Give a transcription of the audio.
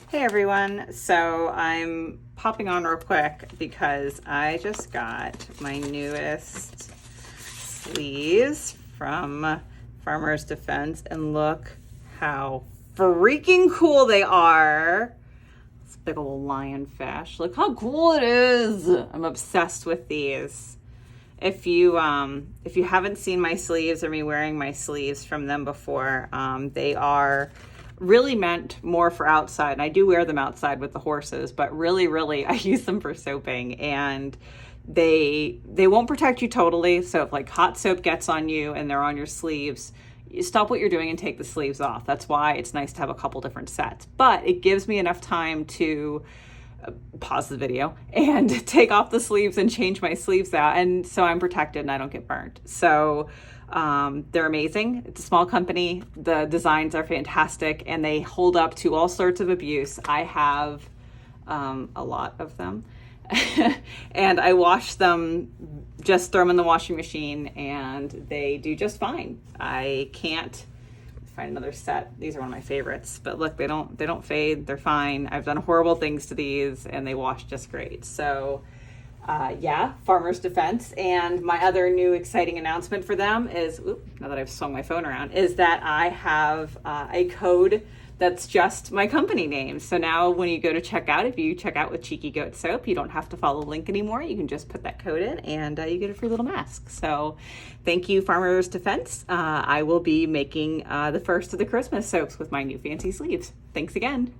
Hey everyone, so I'm popping on real quick because I just got my newest sleeves from Farmer's Defense, and look how freaking cool they are. This big old lionfish. Look how cool it is. I'm obsessed with these. If you haven't seen my sleeves or me wearing my sleeves from them before, they are really meant more for outside, and I do wear them outside with the horses, but really I use them for soaping, and they won't protect you totally. So if like hot soap gets on you and they're on your sleeves, you stop what you're doing and take the sleeves off. That's why it's nice to have a couple different sets, but it gives me enough time to pause the video and take off the sleeves and change my sleeves out, and so I'm protected and I don't get burnt. So they're amazing. It's a small company. The designs are fantastic and they hold up to all sorts of abuse. I have a lot of them and I wash them, just throw them in the washing machine, and they do just fine. I can't find another set. These are one of my favorites, but look, they don't fade. They're fine. I've done horrible things to these and they wash just great. So yeah, Farmer's Defense. And my other new exciting announcement for them is, now that I've swung my phone around, is that I have a code that's just my company name. So now when you go to check out, if you check out with Cheeky Goat Soap, you don't have to follow the link anymore. You can just put that code in and you get a free little mask. So thank you, Farmer's Defense. I will be making the first of the Christmas soaps with my new fancy sleeves. Thanks again.